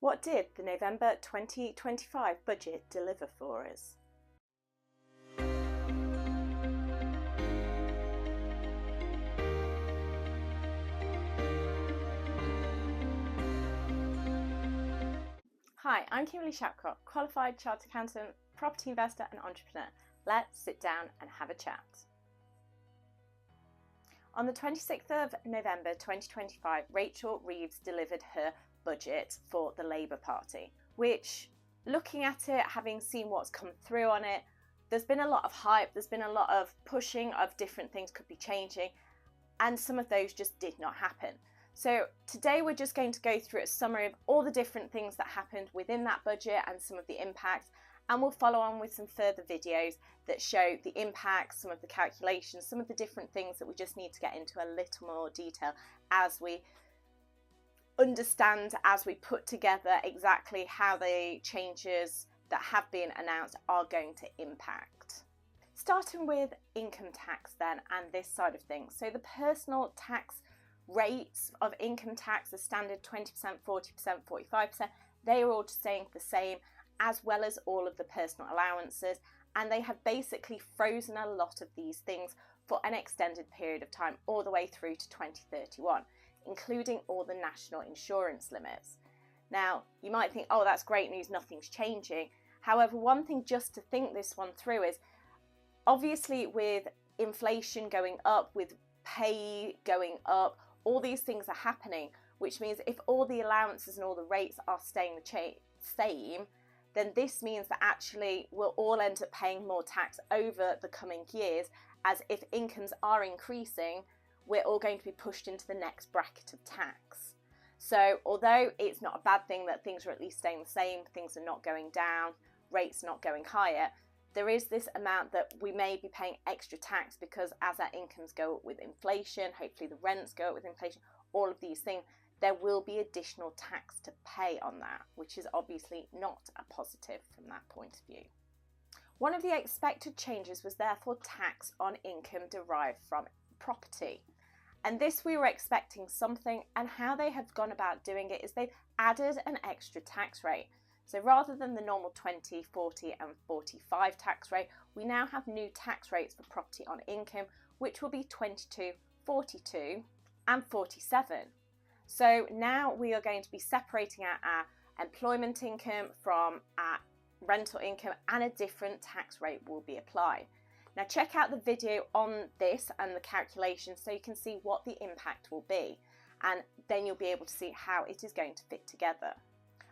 What did the November 2025 budget deliver for us? Hi, I'm Kimberly Shapcotts, qualified chartered accountant, property investor and entrepreneur. Let's sit down and have a chat. On the 26th of November 2025, Rachel Reeves delivered her budget for the Labour Party, which, looking at it, having seen what's come through on it, there's been a lot of hype, there's been a lot of pushing of different things could be changing, and some of those just did not happen. So today we're just going to go through a summary of all the different things that happened within that budget and some of the impacts, and we'll follow on with some further videos that show the impacts, some of the calculations, some of the different things that we just need to get into a little more detail as we understand, as we put together exactly how the changes that have been announced are going to impact. Starting with income tax then, and this side of things. So the personal tax rates of income tax, the standard 20%, 40%, 45%, they are all staying the same, as well as all of the personal allowances, and they have basically frozen a lot of these things for an extended period of time, all the way through to 2031, including all the national insurance limits. Now, you might think, oh, that's great news, nothing's changing. However, one thing just to think this one through is, obviously with inflation going up, with pay going up, all these things are happening, which means if all the allowances and all the rates are staying the same, then this means that actually we'll all end up paying more tax over the coming years, as if incomes are increasing, we're all going to be pushed into the next bracket of tax. So although it's not a bad thing that things are at least staying the same, things are not going down, rates not going higher, there is this amount that we may be paying extra tax because as our incomes go up with inflation, hopefully the rents go up with inflation, all of these things, there will be additional tax to pay on that, which is obviously not a positive from that point of view. One of the expected changes was therefore tax on income derived from property. And this we were expecting something, and how they have gone about doing it is they've added an extra tax rate. So rather than the normal 20, 40 and 45 tax rate, we now have new tax rates for property on income, which will be 22, 42 and 47. So now we are going to be separating out our employment income from our rental income, and a different tax rate will be applied. Now check out the video on this and the calculations so you can see what the impact will be, and then you'll be able to see how it is going to fit together.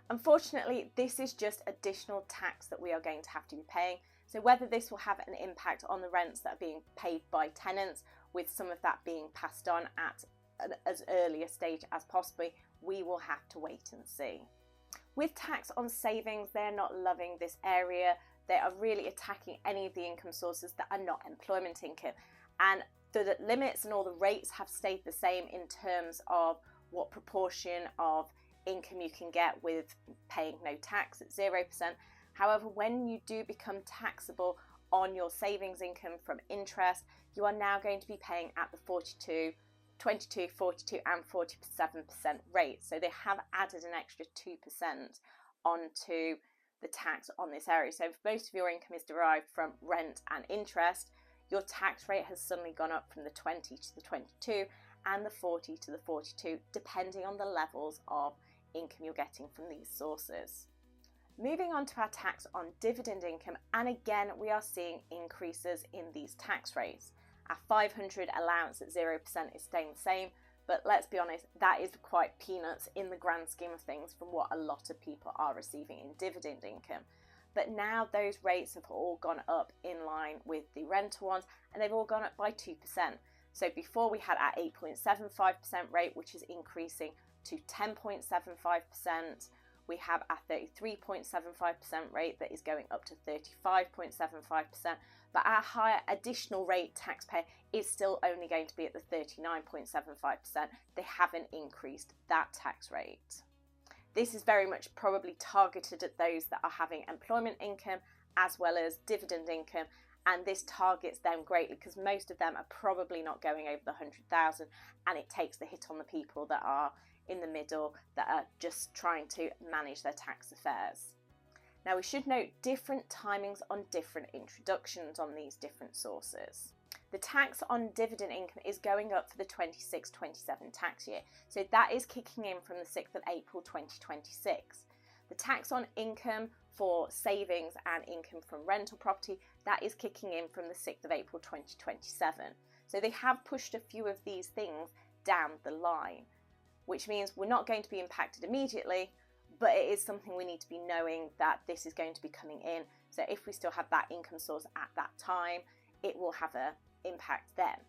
Unfortunately, this is just additional tax that we are going to have to be paying. So whether this will have an impact on the rents that are being paid by tenants, with some of that being passed on at as early a stage as possible, we will have to wait and see. With tax on savings, they're not loving this area. They are really attacking any of the income sources that are not employment income, and the limits and all the rates have stayed the same in terms of what proportion of income you can get with paying no tax at 0%. However, when you do become taxable on your savings income from interest, you are now going to be paying at the 42, 22, 42 and 47% rate. So they have added an extra 2% onto the tax on this area. So if most of your income is derived from rent and interest, your tax rate has suddenly gone up from the 20 to the 22 and the 40 to the 42, depending on the levels of income you're getting from these sources. Moving on to our tax on dividend income, and again we are seeing increases in these tax rates. Our 500 allowance at 0% is staying the same, but let's be honest, that is quite peanuts in the grand scheme of things from what a lot of people are receiving in dividend income. But now those rates have all gone up in line with the rental ones, and they've all gone up by 2%. So before we had our 8.75% rate, which is increasing to 10.75%. We have our 33.75% rate that is going up to 35.75%, but our higher additional rate taxpayer is still only going to be at the 39.75%. They haven't increased that tax rate. This is very much probably targeted at those that are having employment income as well as dividend income, and this targets them greatly because most of them are probably not going over the 100,000, and it takes the hit on the people that are in the middle that are just trying to manage their tax affairs. Now we should note different timings on different introductions on these different sources. The tax on dividend income is going up for the 26-27 tax year, so that is kicking in from the 6th of April 2026. The tax on income for savings and income from rental property, that is kicking in from the 6th of April 2027. So they have pushed a few of these things down the line, which means we're not going to be impacted immediately, but it is something we need to be knowing that this is going to be coming in. So if we still have that income source at that time, it will have an impact then.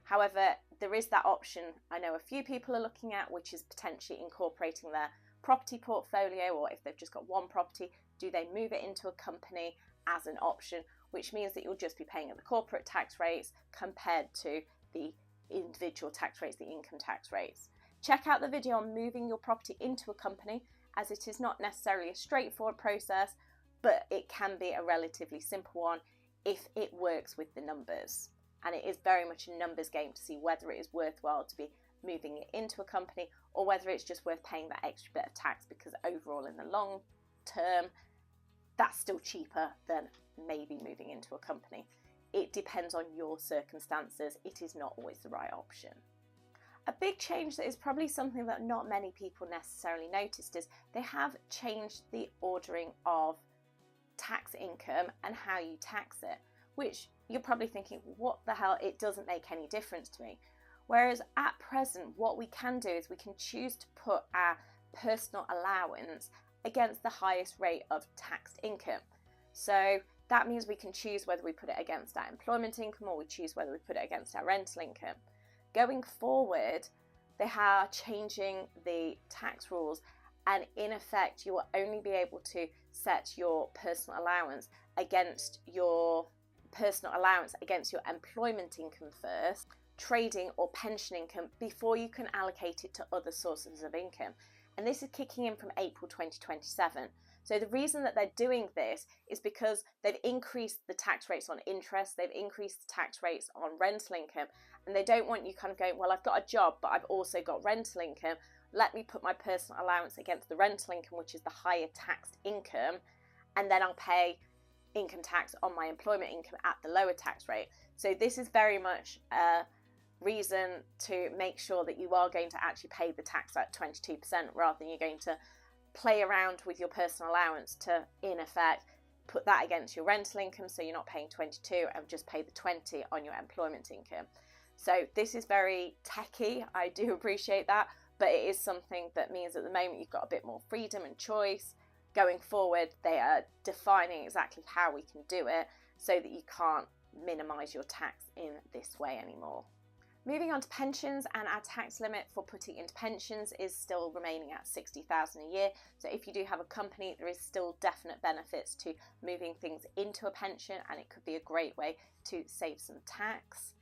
However, there is that option I know a few people are looking at, which is potentially incorporating their property portfolio, or if they've just got one property, do they move it into a company as an option, which means that you'll just be paying at the corporate tax rates compared to the individual tax rates, the income tax rates. Check out the video on moving your property into a company, as it is not necessarily a straightforward process, but it can be a relatively simple one if it works with the numbers. And it is very much a numbers game to see whether it is worthwhile to be moving it into a company or whether it's just worth paying that extra bit of tax, because overall in the long term that's still cheaper than maybe moving into a company. It depends on your circumstances. It is not always the right option. A big change that is probably something that not many people necessarily noticed is they have changed the ordering of tax income and how you tax it, which you're probably thinking, what the hell, it doesn't make any difference to me. Whereas at present, what we can do is we can choose to put our personal allowance against the highest rate of taxed income. So that means we can choose whether we put it against our employment income or we choose whether we put it against our rental income. Going forward, they are changing the tax rules, and in effect, you will only be able to set your personal allowance against your employment income first, trading or pension income, before you can allocate it to other sources of income. And this is kicking in from April 2027. So the reason that they're doing this is because they've increased the tax rates on interest, they've increased the tax rates on rental income, and they don't want you kind of going, well, I've got a job, but I've also got rental income. Let me put my personal allowance against the rental income, which is the higher taxed income, and then I'll pay income tax on my employment income at the lower tax rate. So this is very much a reason to make sure that you are going to actually pay the tax at 22%, rather than you're going to play around with your personal allowance to, in effect, put that against your rental income, so you're not paying 22 and just pay the 20 on your employment income. So this is very techy, I do appreciate that, but it is something that means at the moment you've got a bit more freedom and choice. Going forward, they are defining exactly how we can do it so that you can't minimise your tax in this way anymore. Moving on to pensions, and our tax limit for putting into pensions is still remaining at $60,000 a year. So if you do have a company, there is still definite benefits to moving things into a pension, and it could be a great way to save some tax.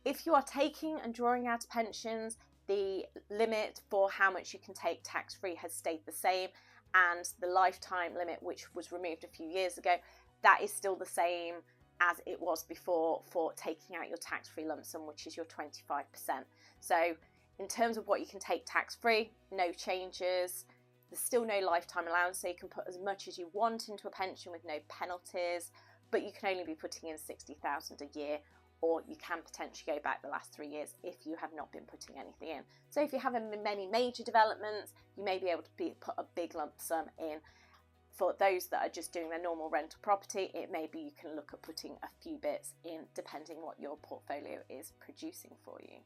If you are taking and drawing out of pensions, the limit for how much you can take tax-free has stayed the same, and the lifetime limit, which was removed a few years ago, that is still the same as it was before for taking out your tax-free lump sum, which is your 25%. So in terms of what you can take tax-free, no changes. There's still no lifetime allowance, so you can put as much as you want into a pension with no penalties, but you can only be putting in $60,000 a year, or you can potentially go back the last 3 years if you have not been putting anything in. So if you have many major developments, you may be able to put a big lump sum in. For those that are just doing their normal rental property, it may be you can look at putting a few bits in, depending what your portfolio is producing for you.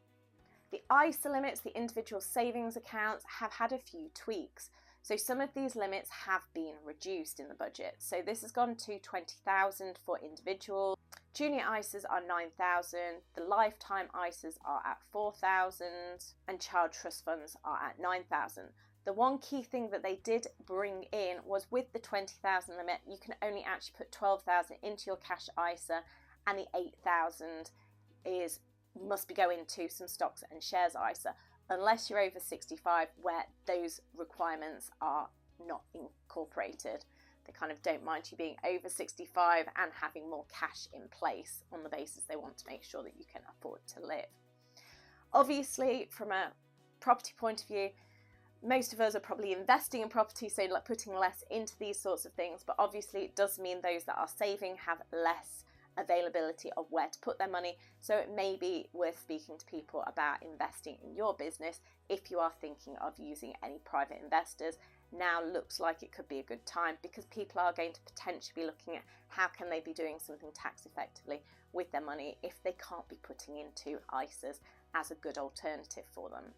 The ISA limits, the individual savings accounts, have had a few tweaks. So some of these limits have been reduced in the budget. So this has gone to 20,000 for individuals. Junior ISAs are 9,000, the lifetime ISAs are at 4,000, and child trust funds are at 9,000. The one key thing that they did bring in was, with the 20,000 limit, you can only actually put 12,000 into your cash ISA, and the 8,000 must be going to some stocks and shares ISA, unless you're over 65, where those requirements are not incorporated. They kind of don't mind you being over 65 and having more cash in place on the basis they want to make sure that you can afford to live. Obviously, from a property point of view, Most of us are probably investing in property, so putting less into these sorts of things, but obviously it does mean those that are saving have less availability of where to put their money. So it may be worth speaking to people about investing in your business if you are thinking of using any private investors. Now looks like it could be a good time, because people are going to potentially be looking at how can they be doing something tax effectively with their money if they can't be putting into ISAs as a good alternative for them.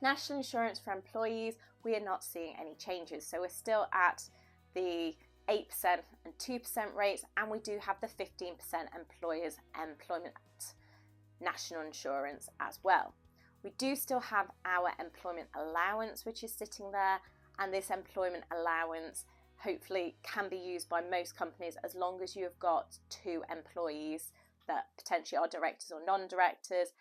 National insurance for employees, we are not seeing any changes, so we're still at the 8% and 2% rates, and we do have the 15% employers employment national insurance as well. We do still have our employment allowance, which is sitting there, and this employment allowance hopefully can be used by most companies as long as you have got 2 employees that potentially are directors or non-directors,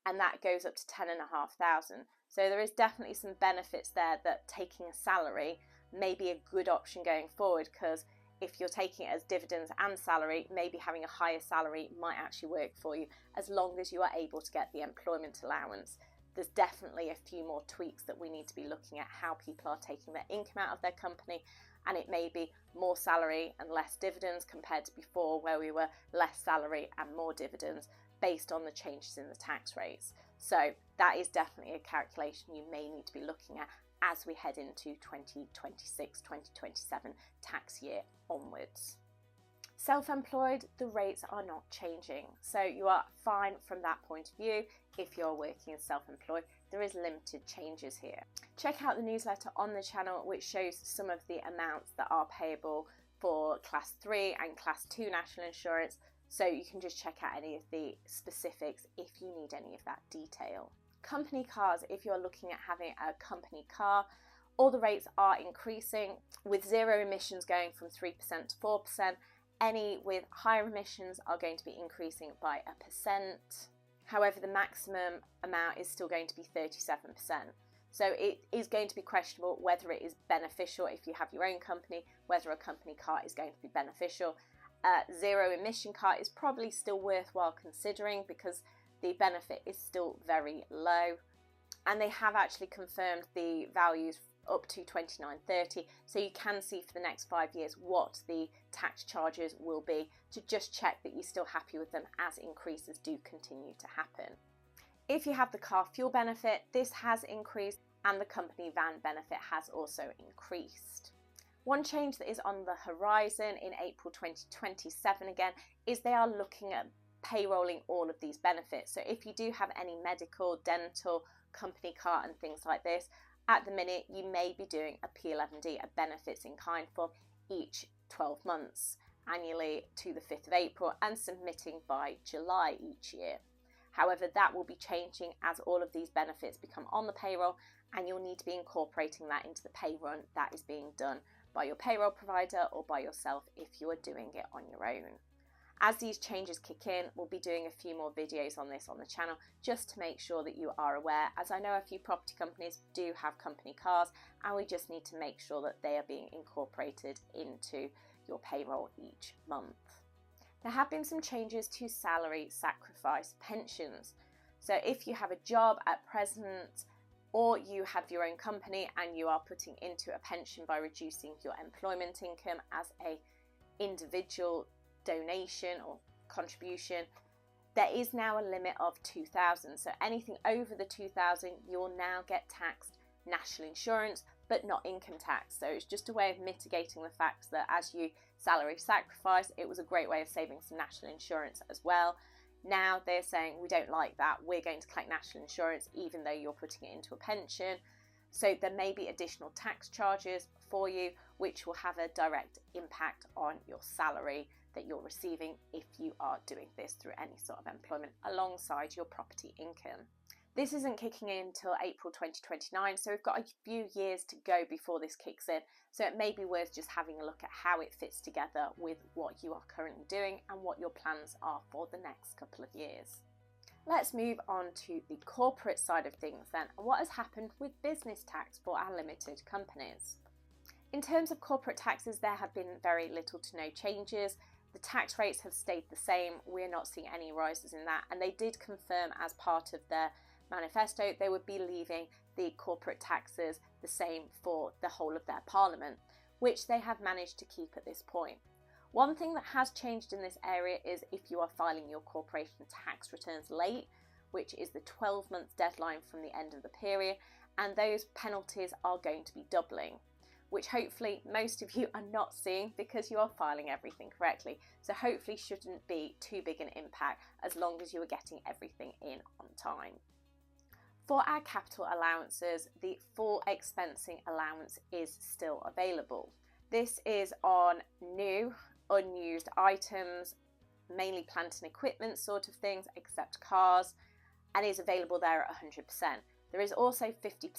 and that goes up to 10,500. So there is definitely some benefits there that taking a salary may be a good option going forward, because if you're taking it as dividends and salary, maybe having a higher salary might actually work for you as long as you are able to get the employment allowance. There's definitely a few more tweaks that we need to be looking at how people are taking their income out of their company, and it may be more salary and less dividends compared to before, where we were less salary and more dividends based on the changes in the tax rates. So that is definitely a calculation you may need to be looking at as we head into 2026-2027 tax year onwards. Self-employed, the rates are not changing, so you are fine from that point of view. If you're working as self-employed, there is limited changes here. Check out the newsletter on the channel, which shows some of the amounts that are payable for Class 3 and Class 2 national insurance, so you can just check out any of the specifics if you need any of that detail. Company cars, if you're looking at having a company car, all the rates are increasing, with zero emissions going from 3% to 4%. Any with higher emissions are going to be increasing by 1%. However, the maximum amount is still going to be 37%. So it is going to be questionable whether it is beneficial if you have your own company, whether a company car is going to be beneficial. Zero emission car is probably still worthwhile considering, because the benefit is still very low, and they have actually confirmed the values up to 2930, so you can see for the next 5 years what the tax charges will be, to just check that you're still happy with them as increases do continue to happen. If you have the car fuel benefit, this has increased, and the company van benefit has also increased. One change that is on the horizon in April 2027 again is they are looking at payrolling all of these benefits. So if you do have any medical, dental, company car and things like this, at the minute you may be doing a P11D, a benefits in kind form, each 12 months annually to the 5th of April and submitting by July each year. However, that will be changing as all of these benefits become on the payroll, and you'll need to be incorporating that into the pay run that is being done by your payroll provider or by yourself if you are doing it on your own. As these changes kick in, we'll be doing a few more videos on this on the channel, just to make sure that you are aware, as I know a few property companies do have company cars, and we just need to make sure that they are being incorporated into your payroll each month. There have been some changes to salary sacrifice pensions. So if you have a job at present, or you have your own company and you are putting into a pension by reducing your employment income as a individual donation or contribution, there is now a limit of 2,000. So anything over the 2,000, you'll now get taxed national insurance, but not income tax. So it's just a way of mitigating the fact that as you salary sacrifice, it was a great way of saving some national insurance as well. Now they're saying we don't like that, we're going to collect national insurance even though you're putting it into a pension. So there may be additional tax charges for you, which will have a direct impact on your salary that you're receiving if you are doing this through any sort of employment alongside your property income. This isn't kicking in until April 2029, so we've got a few years to go before this kicks in, so it may be worth just having a look at how it fits together with what you are currently doing and what your plans are for the next couple of years. Let's move on to the corporate side of things then, and what has happened with business tax for our limited companies. In terms of corporate taxes, there have been very little to no changes. The tax rates have stayed the same. We're not seeing any rises in that, and they did confirm as part of their manifesto they would be leaving the corporate taxes the same for the whole of their parliament, which they have managed to keep at this point. One thing that has changed in this area is if you are filing your corporation tax returns late, which is the 12-month deadline from the end of the period, and those penalties are going to be doubling, which hopefully most of you are not seeing because you are filing everything correctly. So hopefully shouldn't be too big an impact as long as you are getting everything in on time. For our capital allowances, the full expensing allowance is still available. This is on new, unused items, mainly plant and equipment sort of things, except cars, and is available there at 100%. There is also 50%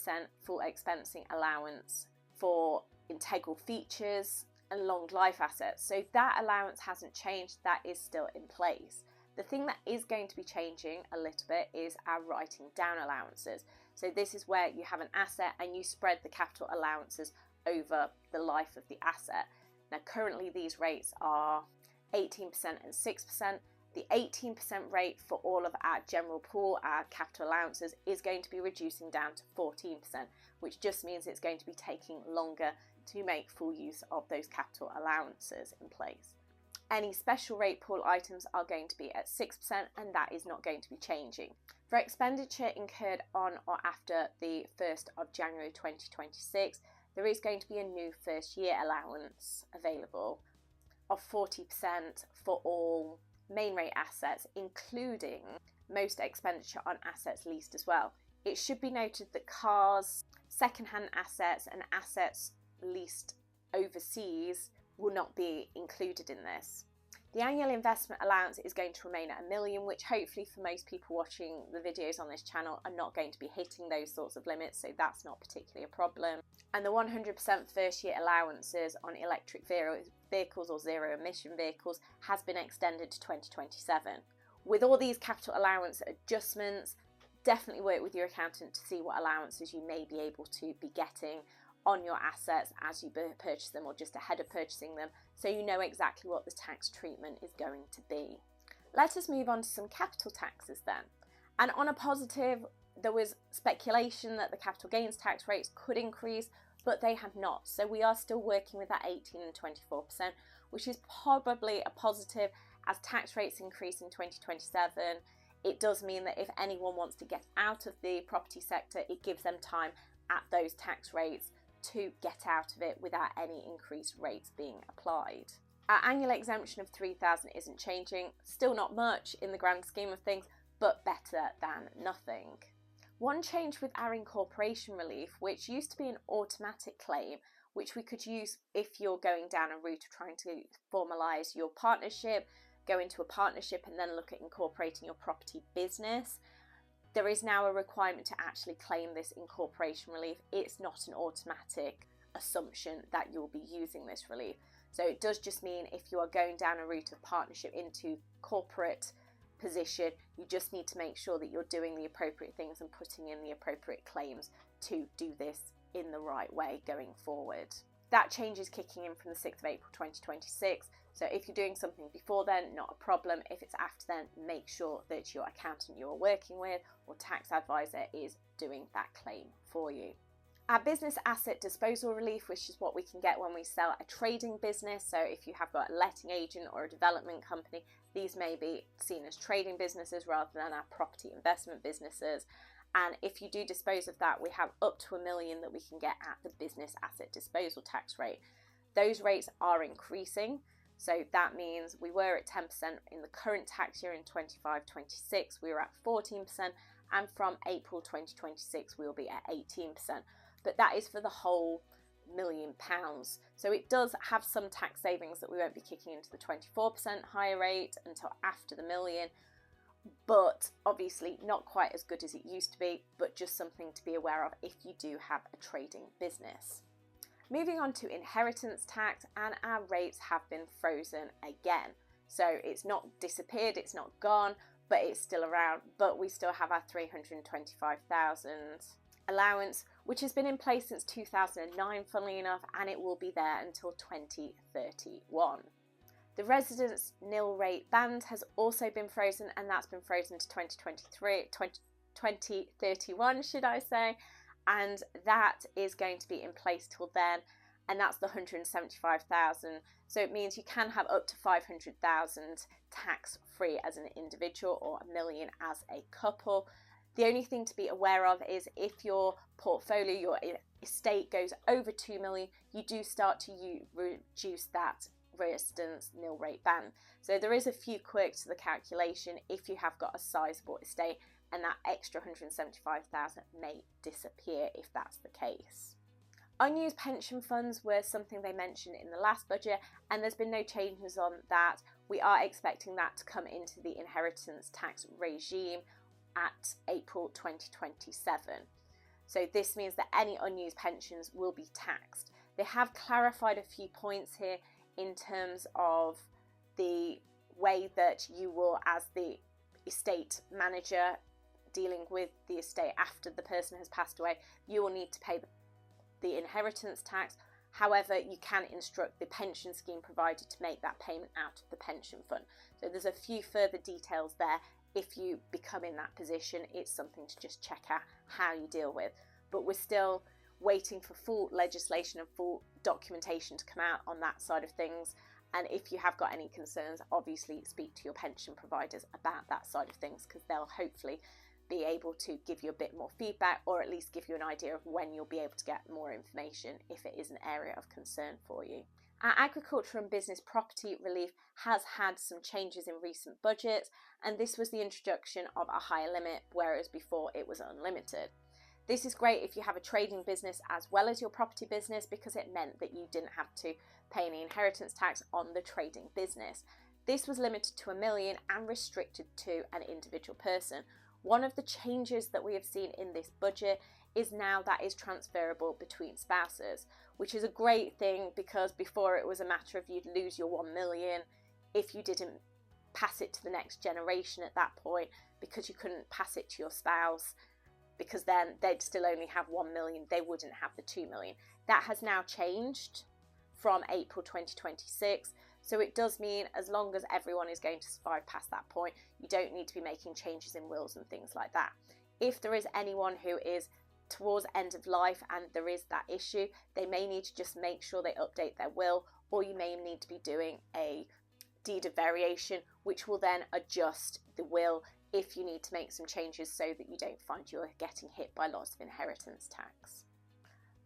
full expensing allowance for integral features and long life assets. So that allowance hasn't changed, that is still in place. The thing that is going to be changing a little bit is our writing down allowances. So this is where you have an asset and you spread the capital allowances over the life of the asset. Now currently these rates are 18% and 6%. The 18% rate for all of our general pool, our capital allowances, is going to be reducing down to 14%, which just means it's going to be taking longer to make full use of those capital allowances in place. Any special rate pool items are going to be at 6%, and that is not going to be changing. For expenditure incurred on or after the 1st of January 2026, there is going to be a new first year allowance available of 40% for all main rate assets, including most expenditure on assets leased as well. It should be noted that cars, second-hand assets and assets leased overseas will not be included in this. The annual investment allowance is going to remain at $1 million, which hopefully for most people watching the videos on this channel are not going to be hitting those sorts of limits, so that's not particularly a problem. And the 100% first year allowances on electric vehicles or zero emission vehicles has been extended to 2027. With all these capital allowance adjustments, definitely work with your accountant to see what allowances you may be able to be getting on your assets as you purchase them or just ahead of purchasing them, so you know exactly what the tax treatment is going to be. Let us move on to some capital taxes then. And on a positive, there was speculation that the capital gains tax rates could increase, but they have not. So we are still working with that 18 and 24%, which is probably a positive as tax rates increase in 2027. It does mean that if anyone wants to get out of the property sector, it gives them time at those tax rates to get out of it without any increased rates being applied. Our annual exemption of $3,000 isn't changing, still not much in the grand scheme of things, but better than nothing. One change with our incorporation relief, which used to be an automatic claim, which we could use if you're going down a route of trying to formalise your partnership, go into a partnership and then look at incorporating your property business. There is now a requirement to actually claim this incorporation relief. It's not an automatic assumption that you'll be using this relief. So it does just mean if you are going down a route of partnership into corporate position, you just need to make sure that you're doing the appropriate things and putting in the appropriate claims to do this in the right way going forward. That change is kicking in from the 6th of April 2026. So if you're doing something before then, not a problem. If it's after then, make sure that your accountant you are working with or tax advisor is doing that claim for you. Our business asset disposal relief, which is what we can get when we sell a trading business. So if you have got a letting agent or a development company, these may be seen as trading businesses rather than our property investment businesses. And if you do dispose of that, we have up to $1 million that we can get at the business asset disposal tax rate. Those rates are increasing. So that means we were at 10% in the current tax year in 25-26, we were at 14%, and from April 2026 we will be at 18%. But that is for the whole £1 million. So it does have some tax savings that we won't be kicking into the 24% higher rate until after the $1 million, but obviously not quite as good as it used to be, but just something to be aware of if you do have a trading business. Moving on to inheritance tax, and our rates have been frozen again. So it's not disappeared, it's not gone, but it's still around, but we still have our $325,000 allowance, which has been in place since 2009, funnily enough, and it will be there until 2031. The residence nil rate band has also been frozen, and that's been frozen to 2031, should I say. and that is going to be in place till then, and that's the 175,000. So it means you can have up to 500,000 tax free as an individual, or $1 million as a couple. The only thing to be aware of is if your portfolio, your estate goes over 2 million, you do start to reduce that residence nil rate ban. So there is a few quirks to the calculation if you have got a sizable estate, and that extra 175,000 may disappear if that's the case. Unused pension funds were something they mentioned in the last budget, and there's been no changes on that. We are expecting that to come into the inheritance tax regime at April 2027. So this means that any unused pensions will be taxed. They have clarified a few points here in terms of the way that you will, as the estate manager dealing with the estate after the person has passed away, you will need to pay the inheritance tax. However, you can instruct the pension scheme provider to make that payment out of the pension fund. So there's a few further details there. If you become in that position, it's something to just check out how you deal with. But we're still waiting for full legislation and full documentation to come out on that side of things. And if you have got any concerns, obviously speak to your pension providers about that side of things, because they'll hopefully be able to give you a bit more feedback, or at least give you an idea of when you'll be able to get more information if it is an area of concern for you. Our agriculture and business property relief has had some changes in recent budgets, and this was the introduction of a higher limit, whereas before it was unlimited. This is great if you have a trading business as well as your property business, because it meant that you didn't have to pay any inheritance tax on the trading business. This was limited to $1 million and restricted to an individual person. One of the changes that we have seen in this budget is now that is transferable between spouses, which is a great thing, because before it was a matter of you'd lose your 1 million if you didn't pass it to the next generation at that point, because you couldn't pass it to your spouse, because then they'd still only have 1 million, they wouldn't have the 2 million. That has now changed from April 2026. So it does mean as long as everyone is going to survive past that point, you don't need to be making changes in wills and things like that. If there is anyone who is towards end of life and there is that issue, they may need to just make sure they update their will, or you may need to be doing a deed of variation, which will then adjust the will if you need to make some changes so that you don't find you're getting hit by lots of inheritance tax.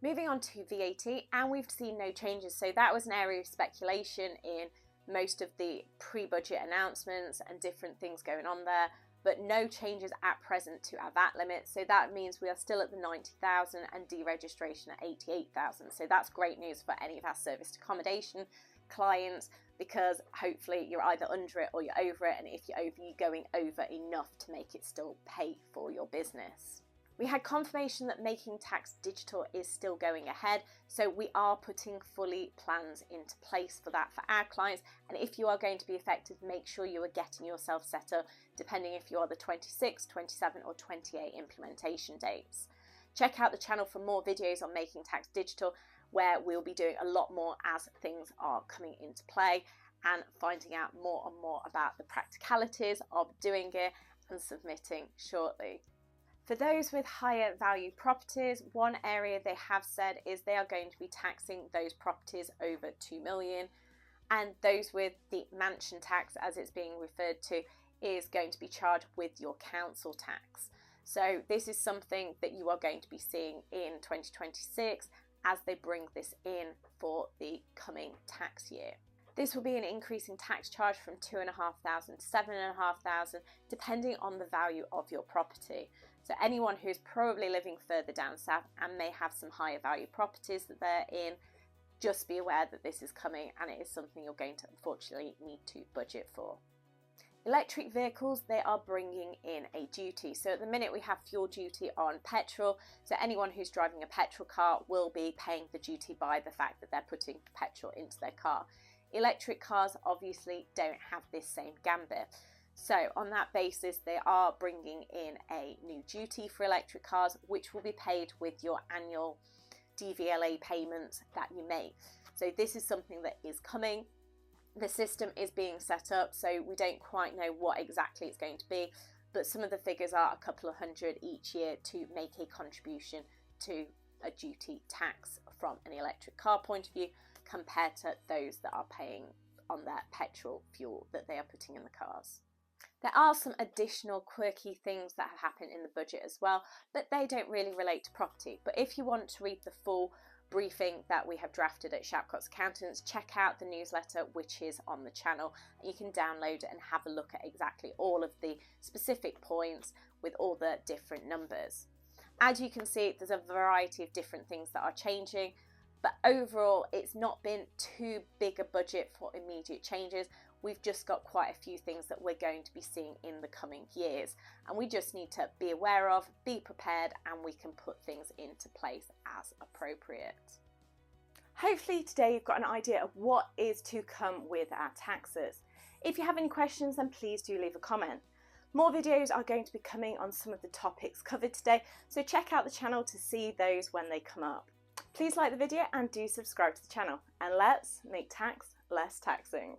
Moving on to VAT, and we've seen no changes. So that was an area of speculation in most of the pre-budget announcements and different things going on there, but no changes at present to our VAT limit. So that means we are still at the 90,000 and deregistration at 88,000. So that's great news for any of our serviced accommodation clients, because hopefully you're either under it or you're over it, and if you're over, you're going over enough to make it still pay for your business. We had confirmation that making tax digital is still going ahead, so we are putting fully plans into place for that for our clients. And if you are going to be affected, make sure you are getting yourself set up, depending if you are the 26, 27 or 28 implementation dates. Check out the channel for more videos on making tax digital, where we'll be doing a lot more as things are coming into play, and finding out more and more about the practicalities of doing it and submitting shortly. For those with higher value properties, one area they have said is they are going to be taxing those properties over 2 million, and those with the mansion tax, as it's being referred to, is going to be charged with your council tax. So this is something that you are going to be seeing in 2026 as they bring this in for the coming tax year. This will be an increase in tax charge from 2,500 to 7,500, depending on the value of your property. So anyone who's probably living further down south and may have some higher value properties that they're in, just be aware that this is coming, and it is something you're going to unfortunately need to budget for. Electric vehicles, they are bringing in a duty. So at the minute we have fuel duty on petrol. So anyone who's driving a petrol car will be paying the duty by the fact that they're putting petrol into their car. Electric cars obviously don't have this same gambit. So on that basis, they are bringing in a new duty for electric cars, which will be paid with your annual DVLA payments that you make. So this is something that is coming. The system is being set up, so we don't quite know what exactly it's going to be, but some of the figures are a couple of hundred each year to make a contribution to a duty tax from an electric car point of view compared to those that are paying on their petrol fuel that they are putting in the cars. There are some additional quirky things that have happened in the budget as well, but they don't really relate to property. But if you want to read the full briefing that we have drafted at Shapcotts Accountants, check out the newsletter which is on the channel. You can download it and have a look at exactly all of the specific points with all the different numbers. As you can see, there's a variety of different things that are changing, but overall it's not been too big a budget for immediate changes. We've just got quite a few things that we're going to be seeing in the coming years, and we just need to be aware of, be prepared, and we can put things into place as appropriate. Hopefully today you've got an idea of what is to come with our taxes. If you have any questions, then please do leave a comment. More videos are going to be coming on some of the topics covered today, so check out the channel to see those when they come up. Please like the video and do subscribe to the channel, and let's make tax less taxing.